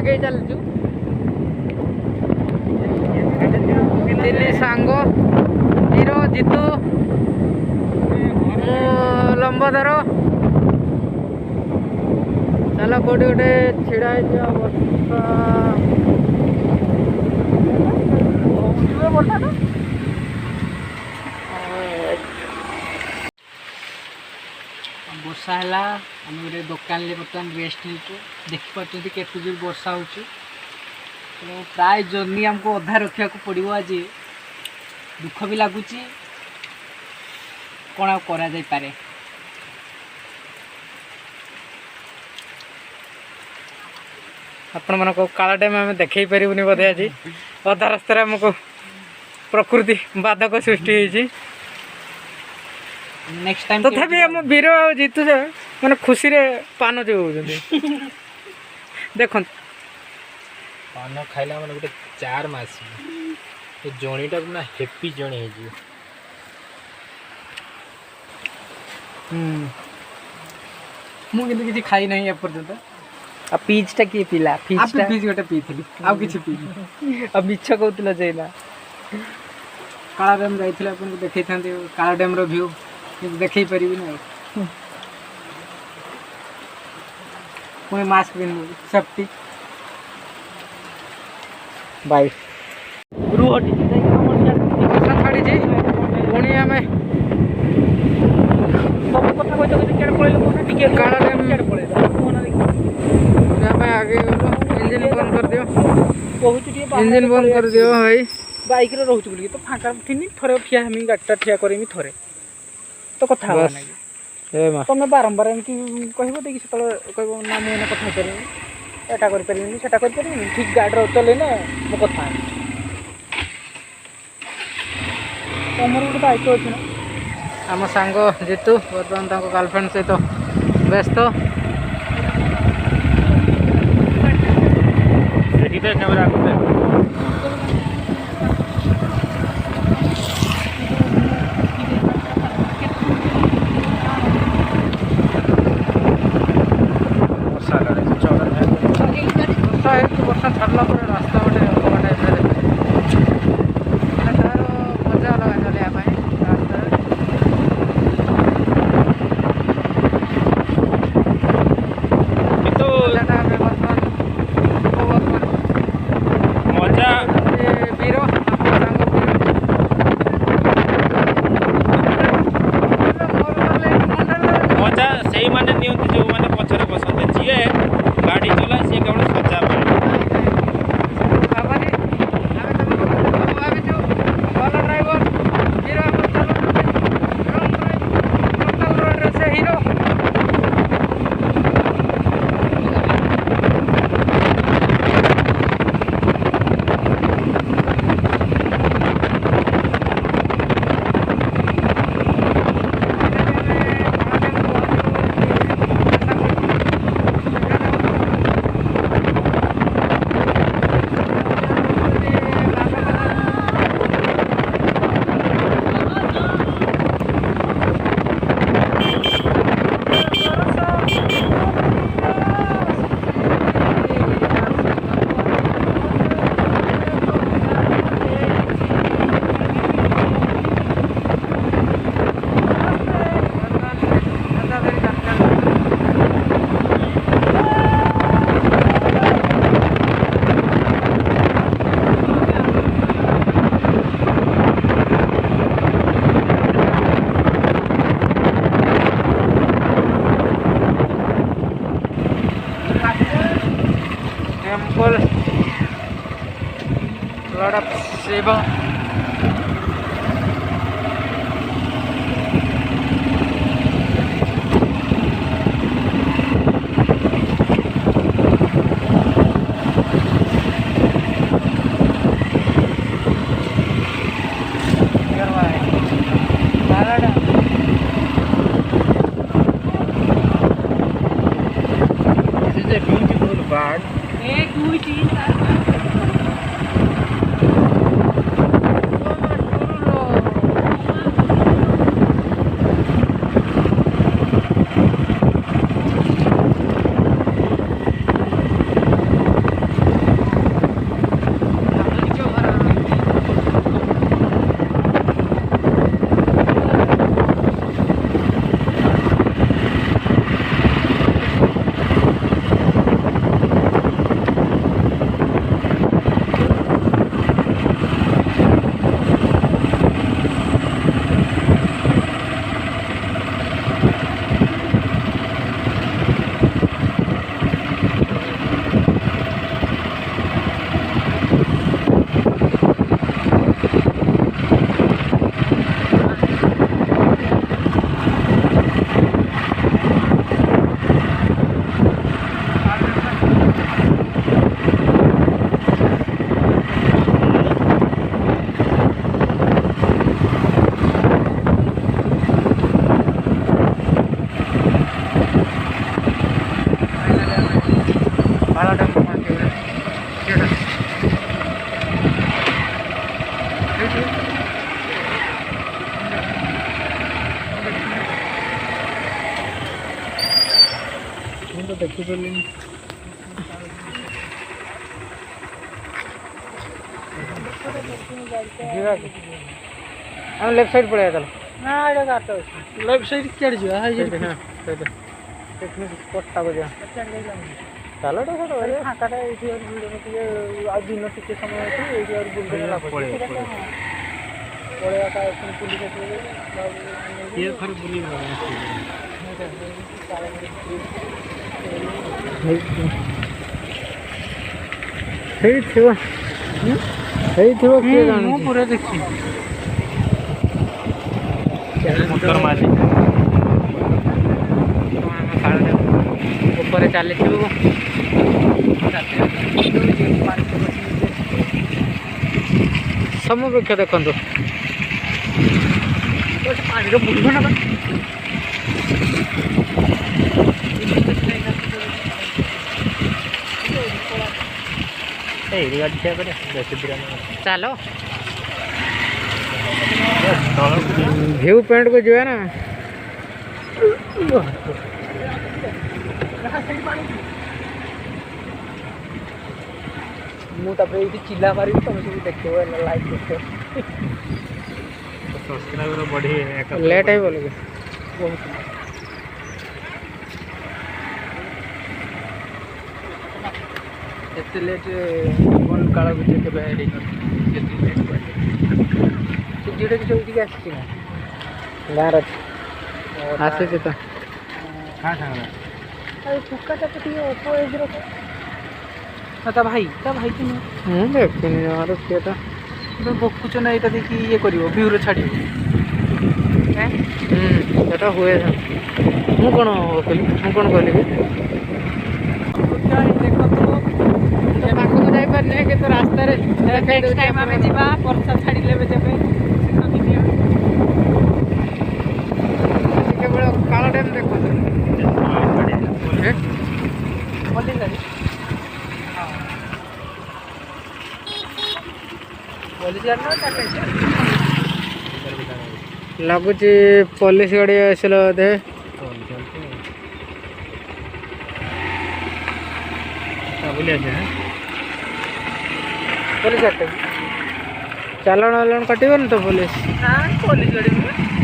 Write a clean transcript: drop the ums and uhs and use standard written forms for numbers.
आगे चलचु तीन सांग हीरो जीतू मु लंबोदर चल कौटी गोटे छिड़ा वर्षा है आम गोटे दुकान बर्तमान रेस्ट हो देखिपुर के जोर वर्षा हो प्राय जर्नी आमको अधा रखा पड़ो आज दुख भी लगुच कौन पारे आपण मन को काला टाइम आम देखे पारूनी बोधे आज अधा रास्ता आमको प्रकृति बाधक सृष्टि होती नेक्स्ट टाइम तथापि आम वीर आ जीतू मैंने खुशी रे पान जो देख पान खाइला मैंने गोटे 4 मास जणीटा ना हेपी जणी मुझे किसी खाई नहीं एपर्यंत आ पीचटा किए पिला पीचटा पीच गोटे पीथली आ किछि पी अब मिछ कहतला जेना काला डैम जाइथिला अपन देखै थांते काला डैम रो व्यू देखै परिबि ना कोई मास्क पिन सेफ्टी बाय गुरु हटी वर्षा छाड़ी जी पुणी आम सब कथा कहते कहते केड़ पळेलो टिके काला डैम केड़ पळेलो आगे इंजन बंद कर दियो इंजन बंद कर दियो भाई बाइक रे रहउछ बोली तो फाका थिनी थरे ठिया हम गाडटा ठिया करेमी थरे तो कथा हो ना ए मा तमे बारंबार एमकी कहबो देखि तले कहबो ना मैं कथा करी एटा कर परिनी सेटा कर परिनी ठीक गाड रो चले ना मो कथा तमर गोटे बाइक अछि ना हम संग जीतू वर्तमान ताको गर्लफ्रेंड सहित व्यस्त कैमरा वर्षा छाड़ला रास्ता गोटे तार मजा अलग चलने temple, lot of Shiva. This is a beautiful bird. देखी बोली हम लेफ्ट साइड पड़े चल ना एटा काट लेफ्ट साइड केड़ जो हां ये हां पिकनिक स्पॉट टा को जा चलो तो छोड़ अरे फाका टा एठी और वीडियो में टिके आ दिन टिके समय अछि एठी और बुलदे ला पड़े पड़े का पुलिस के ये खर बुली हेई थियो के जान मु पूरा देखी मोटर मारी ऊपर चली समपेक्ष देखु पानी बुझ ना चलो व्यू पॉइंट को जो है ना मुझे चिल्ला मारी तुम सब देखो लाइक देखो सब्सक्राइबर बढ़ी लेट है बोलोगे बहुत एते लेट कोन काला गुटे के बैरी एते लेट तो जेडे के उठी के आसी ना गार आसे से तो हां हां अरे फुक्का ता तो ओपो एज रो ता भाई तुम देखनी यार के ता तो बकुच ना एटा देखि ये करिवो व्यू रे छाडिवो हैं एटा हुए मु कोन कहली देखो तो पाखु तो जाई पर ने के तो रास्ता रे नेक्स्ट टाइम हमें जीवा वर्षा छाडी लेबे जेबे केवल काला डैम देखो हैं बोली गाड़ी हां बोली जाना टाटा लगुच पुलिस गाड़ी आसल दे पुलिस चालान वालन कटन तो पुलिस पुलिस गाड़ी में